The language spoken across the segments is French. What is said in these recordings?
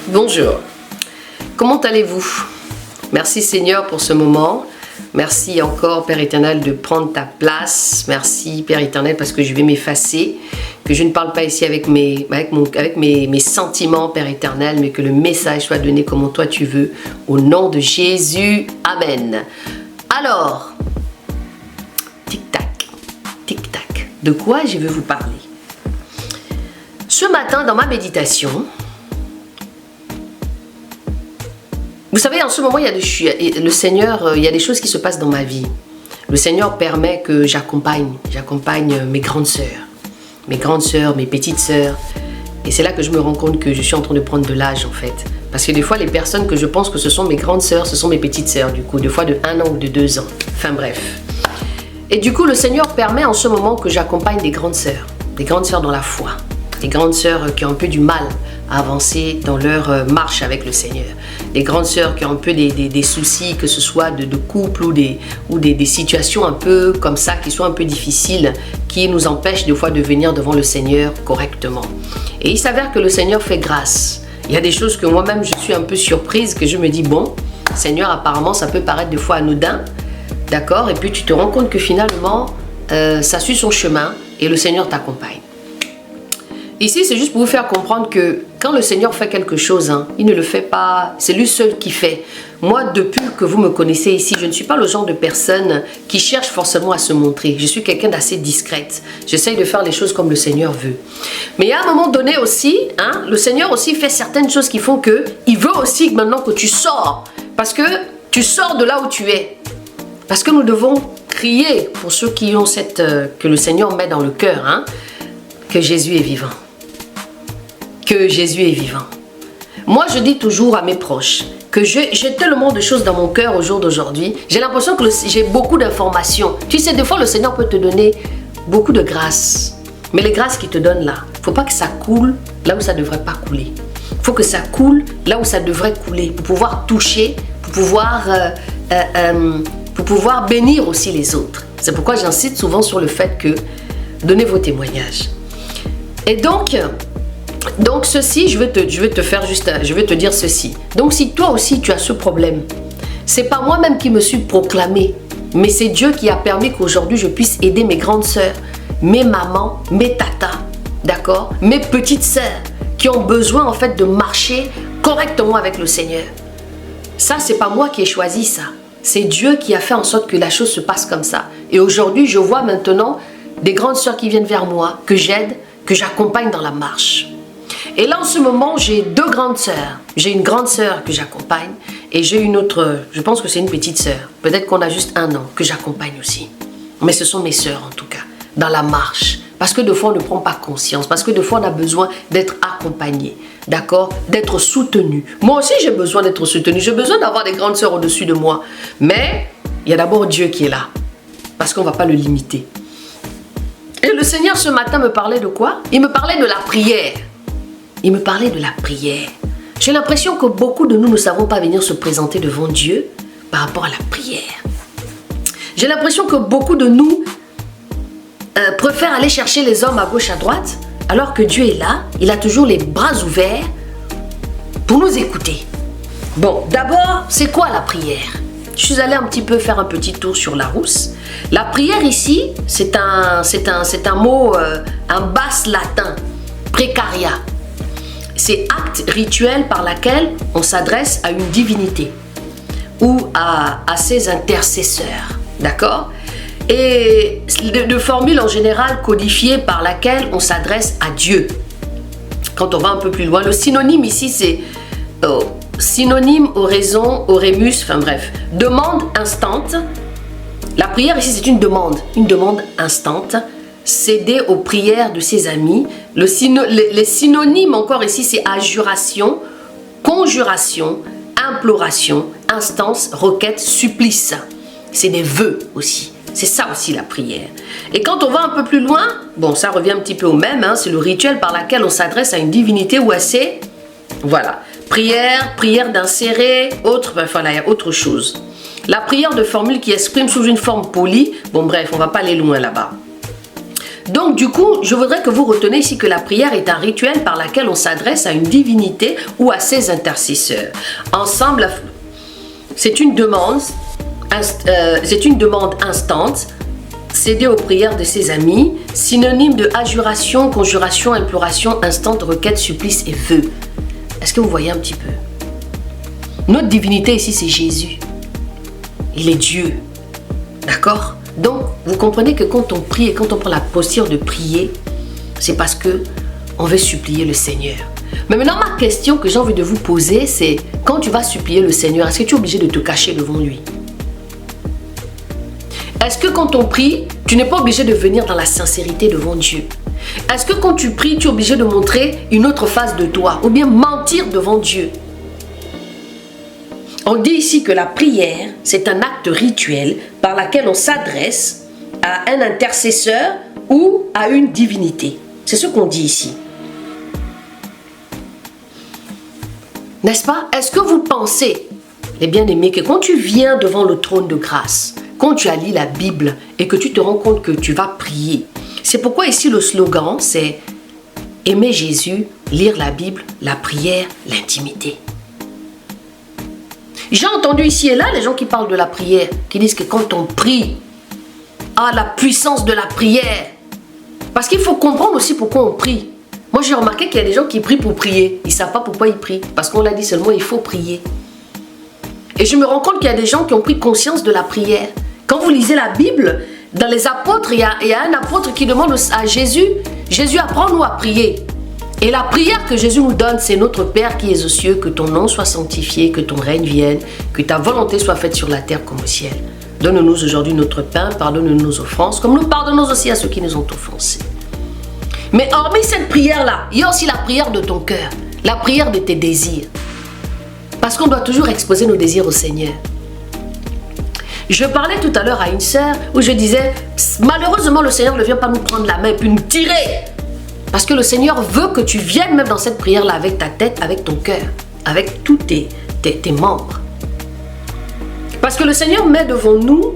Bonjour, comment allez-vous? Merci Seigneur pour ce moment. Merci encore Père éternel de prendre ta place. Merci Père éternel parce que je vais m'effacer. Que je ne parle pas ici avec mes sentiments Père éternel, mais que le message soit donné comme toi tu veux. Au nom de Jésus, Amen. Alors, tic-tac, tic-tac. De quoi je vais vous parler? Ce matin dans ma méditation, vous savez, en ce moment, le Seigneur, il y a des choses qui se passent dans ma vie. Le Seigneur permet que j'accompagne mes grandes sœurs, mes petites sœurs. Et c'est là que je me rends compte que je suis en train de prendre de l'âge, en fait. Parce que des fois, les personnes que je pense que ce sont mes grandes sœurs, ce sont mes petites sœurs, du coup, des fois de 1 an ou de 2 ans. Enfin bref. Et du coup, le Seigneur permet en ce moment que j'accompagne des grandes sœurs dans la foi. Des grandes sœurs qui ont un peu du mal à avancer dans leur marche avec le Seigneur. Des grandes sœurs qui ont un peu des soucis, que ce soit de couple ou des situations un peu comme ça, qui sont un peu difficiles, qui nous empêchent des fois de venir devant le Seigneur correctement. Et il s'avère que le Seigneur fait grâce. Il y a des choses que moi-même je suis un peu surprise, que je me dis, bon, Seigneur, apparemment ça peut paraître des fois anodin, d'accord? Et puis tu te rends compte que finalement, ça suit son chemin et le Seigneur t'accompagne. Ici, c'est juste pour vous faire comprendre que quand le Seigneur fait quelque chose, il ne le fait pas, c'est lui seul qui fait. Moi, depuis que vous me connaissez ici, je ne suis pas le genre de personne qui cherche forcément à se montrer. Je suis quelqu'un d'assez discrète. J'essaye de faire les choses comme le Seigneur veut. Mais à un moment donné aussi, le Seigneur aussi fait certaines choses qui font que il veut aussi maintenant que tu sors. Parce que tu sors de là où tu es. Parce que nous devons crier pour ceux qui ont que le Seigneur met dans le cœur, que Jésus est vivant. Que Jésus est vivant. Moi, je dis toujours à mes proches que j'ai tellement de choses dans mon cœur au jour d'aujourd'hui. J'ai l'impression que j'ai beaucoup d'informations. Tu sais, des fois, le Seigneur peut te donner beaucoup de grâces. Mais les grâces qu'il te donne là, il ne faut pas que ça coule là où ça ne devrait pas couler. Il faut que ça coule là où ça devrait couler pour pouvoir toucher, pour pouvoir bénir aussi les autres. C'est pourquoi j'insiste souvent sur le fait que donnez vos témoignages. Et donc ceci, je vais te dire ceci. Donc si toi aussi tu as ce problème, c'est pas moi-même qui me suis proclamée, mais c'est Dieu qui a permis qu'aujourd'hui je puisse aider mes grandes sœurs, mes mamans, mes tatas, d'accord, mes petites sœurs qui ont besoin en fait de marcher correctement avec le Seigneur. Ça, c'est pas moi qui ai choisi ça. C'est Dieu qui a fait en sorte que la chose se passe comme ça. Et aujourd'hui, je vois maintenant des grandes sœurs qui viennent vers moi, que j'aide, que j'accompagne dans la marche. Et là, en ce moment, j'ai 2 grandes sœurs. J'ai une grande sœur que j'accompagne et j'ai une autre, je pense que c'est une petite sœur. Peut-être qu'on a juste 1 an, que j'accompagne aussi. Mais ce sont mes sœurs, en tout cas, dans la marche. Parce que des fois, on ne prend pas conscience. Parce que des fois, on a besoin d'être accompagné. D'accord? D'être soutenu. Moi aussi, j'ai besoin d'être soutenu. J'ai besoin d'avoir des grandes sœurs au-dessus de moi. Mais il y a d'abord Dieu qui est là. Parce qu'on ne va pas le limiter. Et le Seigneur, ce matin, me parlait de quoi? Il me parlait de la prière. Il me parlait de la prière. J'ai l'impression que beaucoup de nous ne savons pas venir se présenter devant Dieu par rapport à la prière. J'ai l'impression que beaucoup de nous préfèrent aller chercher les hommes à gauche, à droite, alors que Dieu est là. Il a toujours les bras ouverts pour nous écouter. Bon, d'abord, c'est quoi la prière? Je suis allée un petit peu faire un petit tour sur Larousse. La prière ici, c'est un mot, un basse latin, précaria. C'est acte rituel par lequel on s'adresse à une divinité ou à ses intercesseurs, d'accord? Et de formule en général codifiée par laquelle on s'adresse à Dieu. Quand on va un peu plus loin, le synonyme ici c'est synonyme, oraison, oremus, enfin bref, demande instante. La prière ici c'est une demande instante, céder aux prières de ses amis. Les synonymes encore ici c'est adjuration, conjuration, imploration, instance, requête, supplice. C'est des vœux aussi. C'est ça aussi la prière. Et quand on va un peu plus loin, bon ça revient un petit peu au même, c'est le rituel par lequel on s'adresse à une divinité ou à ses... Voilà. Prière d'insérer, voilà, il y a autre chose. La prière de formule qui exprime sous une forme polie, bon bref, on va pas aller loin là-bas. Donc du coup, je voudrais que vous reteniez ici que la prière est un rituel par lequel on s'adresse à une divinité ou à ses intercesseurs. Ensemble, c'est une demande instante, céder aux prières de ses amis, synonyme de adjuration, conjuration, imploration, instante, requête, supplice et vœu. Est-ce que vous voyez un petit peu? Notre divinité ici, c'est Jésus. Il est Dieu. D'accord? Donc, vous comprenez que quand on prie et quand on prend la posture de prier, c'est parce que on veut supplier le Seigneur. Mais maintenant, ma question que j'ai envie de vous poser, c'est quand tu vas supplier le Seigneur, est-ce que tu es obligé de te cacher devant lui? Est-ce que quand on prie, tu n'es pas obligé de venir dans la sincérité devant Dieu? Est-ce que quand tu pries, tu es obligé de montrer une autre face de toi ou bien mentir devant Dieu? On dit ici que la prière, c'est un acte rituel par lequel on s'adresse à un intercesseur ou à une divinité. C'est ce qu'on dit ici. N'est-ce pas? Est-ce que vous pensez, les bien-aimés, que quand tu viens devant le trône de grâce, quand tu as lu la Bible et que tu te rends compte que tu vas prier, c'est pourquoi ici le slogan, c'est aimer Jésus, lire la Bible, la prière, l'intimité. J'ai entendu ici et là les gens qui parlent de la prière, qui disent que quand on prie, la puissance de la prière. Parce qu'il faut comprendre aussi pourquoi on prie. Moi j'ai remarqué qu'il y a des gens qui prient pour prier. Ils ne savent pas pourquoi ils prient. Parce qu'on l'a dit seulement, il faut prier. Et je me rends compte qu'il y a des gens qui ont pris conscience de la prière. Quand vous lisez la Bible, dans les apôtres, il y a un apôtre qui demande à Jésus, Jésus, apprends-nous à prier. Et la prière que Jésus nous donne, c'est notre Père qui es aux cieux, que ton nom soit sanctifié, que ton règne vienne, que ta volonté soit faite sur la terre comme au ciel. Donne-nous aujourd'hui notre pain, pardonne-nous nos offenses, comme nous pardonnons aussi à ceux qui nous ont offensés. Mais hormis cette prière-là, il y a aussi la prière de ton cœur, la prière de tes désirs. Parce qu'on doit toujours exposer nos désirs au Seigneur. Je parlais tout à l'heure à une sœur où je disais, malheureusement le Seigneur ne vient pas nous prendre la main et puis nous tirer. Parce que le Seigneur veut que tu viennes même dans cette prière-là avec ta tête, avec ton cœur, avec tous tes membres. Parce que le Seigneur met devant nous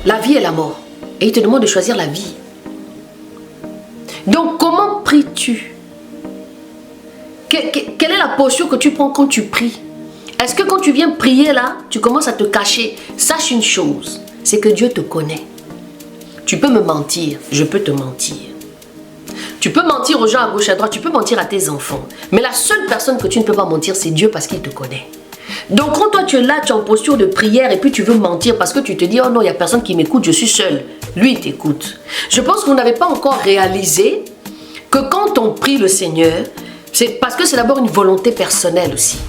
la vie et la mort. Et il te demande de choisir la vie. Donc comment pries-tu? Quelle est la posture que tu prends quand tu pries? Est-ce que quand tu viens prier là, tu commences à te cacher? Sache une chose, c'est que Dieu te connaît. Tu peux me mentir, je peux te mentir. Tu peux mentir aux gens à gauche à droite, tu peux mentir à tes enfants. Mais la seule personne que tu ne peux pas mentir, c'est Dieu parce qu'il te connaît. Donc quand toi tu es là, tu es en posture de prière et puis tu veux mentir parce que tu te dis, oh non, il n'y a personne qui m'écoute, je suis seul. Lui, il t'écoute. Je pense que vous n'avez pas encore réalisé que quand on prie le Seigneur, c'est parce que c'est d'abord une volonté personnelle aussi.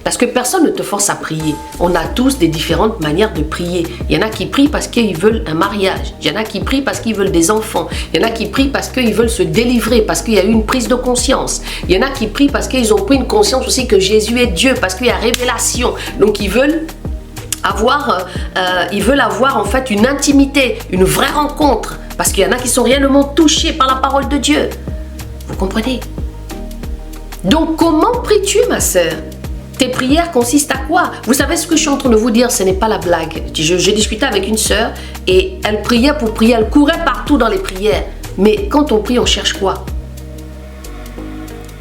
Parce que personne ne te force à prier. On a tous des différentes manières de prier. Il y en a qui prient parce qu'ils veulent un mariage. Il y en a qui prient parce qu'ils veulent des enfants. Il y en a qui prient parce qu'ils veulent se délivrer, parce qu'il y a eu une prise de conscience. Il y en a qui prient parce qu'ils ont pris une conscience aussi que Jésus est Dieu, parce qu'il y a révélation. Donc ils veulent avoir en fait une intimité, une vraie rencontre. Parce qu'il y en a qui sont réellement touchés par la parole de Dieu. Vous comprenez? Donc comment pries-tu, ma sœur? Tes prières consistent à quoi? Vous savez ce que je suis en train de vous dire, ce n'est pas la blague. J'ai discuté avec une sœur et elle priait pour prier, elle courait partout dans les prières. Mais quand on prie, on cherche quoi?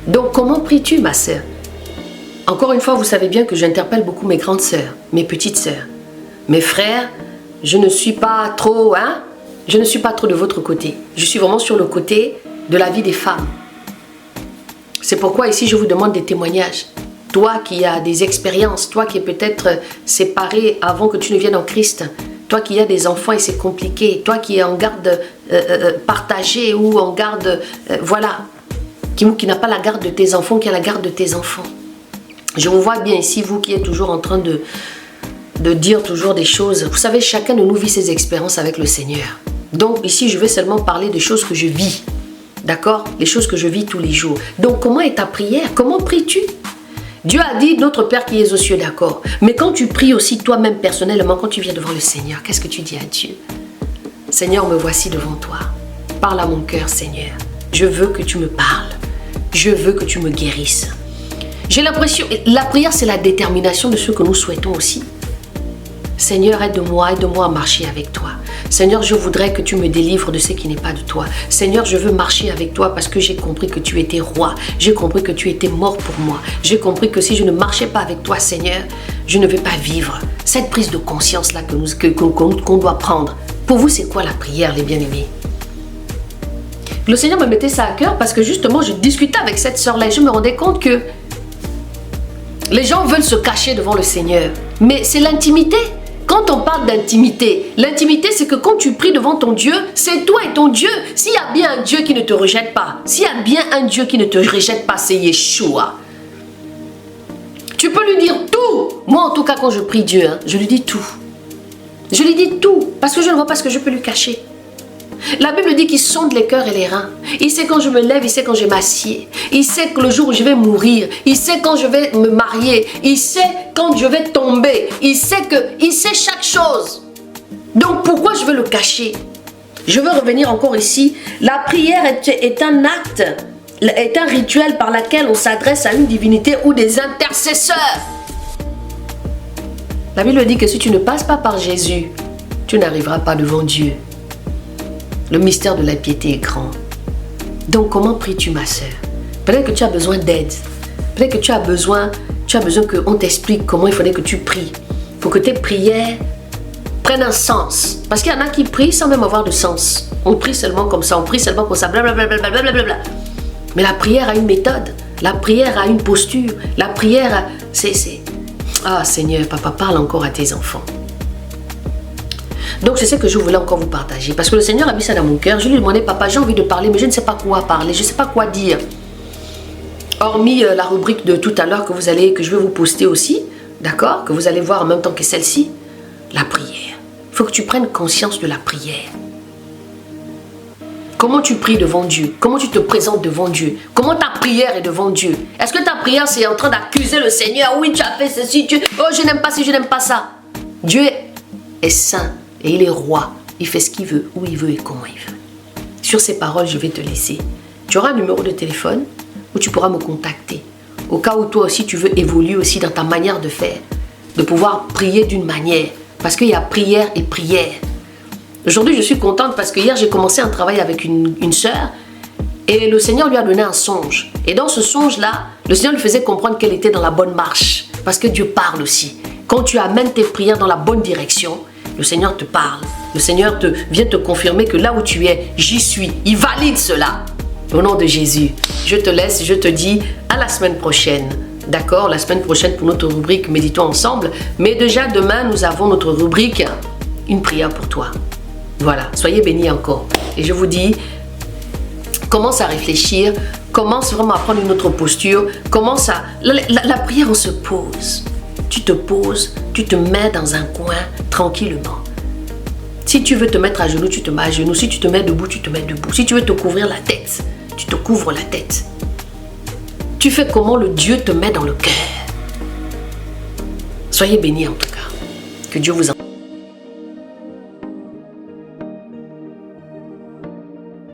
Donc comment pries-tu, ma sœur? Encore une fois, vous savez bien que j'interpelle beaucoup mes grandes sœurs, mes petites sœurs. Mes frères, je ne suis pas trop, je ne suis pas trop de votre côté. Je suis vraiment sur le côté de la vie des femmes. C'est pourquoi ici, je vous demande des témoignages. Toi qui as des expériences, toi qui es peut-être séparé avant que tu ne viennes en Christ, toi qui as des enfants et c'est compliqué, toi qui es en garde partagée ou en garde, qui n'a pas la garde de tes enfants, qui a la garde de tes enfants. Je vous vois bien ici, vous qui êtes toujours en train de dire toujours des choses. Vous savez, chacun de nous vit ses expériences avec le Seigneur. Donc ici, je vais seulement parler des choses que je vis. D'accord? Les choses que je vis tous les jours. Donc comment est ta prière? Comment pries-tu? Dieu a dit notre Père qui es aux cieux, d'accord. Mais quand tu pries aussi toi-même personnellement, quand tu viens devant le Seigneur, qu'est-ce que tu dis à Dieu? Seigneur, me voici devant toi. Parle à mon cœur, Seigneur. Je veux que tu me parles. Je veux que tu me guérisses. J'ai l'impression, la prière, c'est la détermination de ce que nous souhaitons aussi. Seigneur, aide-moi à marcher avec toi. Seigneur, je voudrais que tu me délivres de ce qui n'est pas de toi. Seigneur, je veux marcher avec toi parce que j'ai compris que tu étais roi. J'ai compris que tu étais mort pour moi. J'ai compris que si je ne marchais pas avec toi, Seigneur, je ne vais pas vivre. Cette prise de conscience-là qu'on doit prendre. Pour vous, c'est quoi la prière, les bien-aimés? Le Seigneur me mettait ça à cœur parce que justement, je discutais avec cette sœur-là et je me rendais compte que les gens veulent se cacher devant le Seigneur. Mais c'est l'intimité. Quand on parle d'intimité, l'intimité c'est que quand tu pries devant ton Dieu, c'est toi et ton Dieu. S'il y a bien un Dieu qui ne te rejette pas, s'il y a bien un Dieu qui ne te rejette pas, c'est Yeshua. Tu peux lui dire tout. Moi en tout cas quand je prie Dieu, je lui dis tout. Je lui dis tout parce que je ne vois pas ce que je peux lui cacher. La Bible dit qu'il sonde les cœurs et les reins. Il sait quand je me lève, il sait quand je m'assieds. Il sait que le jour où je vais mourir. Il sait quand je vais me marier. Il sait quand je vais tomber. Il sait chaque chose. Donc pourquoi je veux le cacher? Je veux revenir encore ici. La prière est un acte, est un rituel par lequel on s'adresse à une divinité ou des intercesseurs. La Bible dit que si tu ne passes pas par Jésus, tu n'arriveras pas devant Dieu. Le mystère de la piété est grand. Donc comment pries-tu, ma sœur? Peut-être que tu as besoin d'aide. Peut-être que tu as besoin qu'on t'explique comment il faudrait que tu pries. Pour que tes prières prennent un sens. Parce qu'il y en a qui prient sans même avoir de sens. On prie seulement comme ça, on prie seulement comme ça, blablabla. Mais la prière a une méthode. La prière a une posture. La prière, c'est... Ah Seigneur, papa, parle encore à tes enfants. Donc c'est ce que je voulais encore vous partager. Parce que le Seigneur a mis ça dans mon cœur. Je lui ai demandé, papa, j'ai envie de parler, mais je ne sais pas quoi parler. Je ne sais pas quoi dire. Hormis la rubrique de tout à l'heure que je vais vous poster aussi. D'accord? Que vous allez voir en même temps que celle-ci. La prière. Il faut que tu prennes conscience de la prière. Comment tu pries devant Dieu? Comment tu te présentes devant Dieu? Comment ta prière est devant Dieu? Est-ce que ta prière c'est en train d'accuser le Seigneur? Oui, tu as fait ceci, oh je n'aime pas ci, je n'aime pas ça. Dieu est saint. Et il est roi, il fait ce qu'il veut, où il veut et comment il veut. Sur ces paroles, je vais te laisser. Tu auras un numéro de téléphone où tu pourras me contacter. Au cas où toi aussi, tu veux évoluer aussi dans ta manière de faire. De pouvoir prier d'une manière. Parce qu'il y a prière et prière. Aujourd'hui, je suis contente parce que hier, j'ai commencé un travail avec une sœur. Et le Seigneur lui a donné un songe. Et dans ce songe-là, le Seigneur lui faisait comprendre qu'elle était dans la bonne marche. Parce que Dieu parle aussi. Quand tu amènes tes prières dans la bonne direction, le Seigneur te parle. Le Seigneur vient te confirmer que là où tu es, j'y suis. Il valide cela. Au nom de Jésus, je te laisse, je te dis à la semaine prochaine. D'accord? La semaine prochaine pour notre rubrique Méditons ensemble. Mais déjà demain, nous avons notre rubrique Une prière pour toi. Voilà, soyez bénis encore. Et je vous dis, commence à réfléchir, commence vraiment à prendre une autre posture, commence à... La prière, on se pose. Tu te poses, tu te mets dans un coin tranquillement. Si tu veux te mettre à genoux, tu te mets à genoux. Si tu te mets debout, tu te mets debout. Si tu veux te couvrir la tête, tu te couvres la tête. Tu fais comment le Dieu te met dans le cœur. Soyez bénis en tout cas. Que Dieu vous en...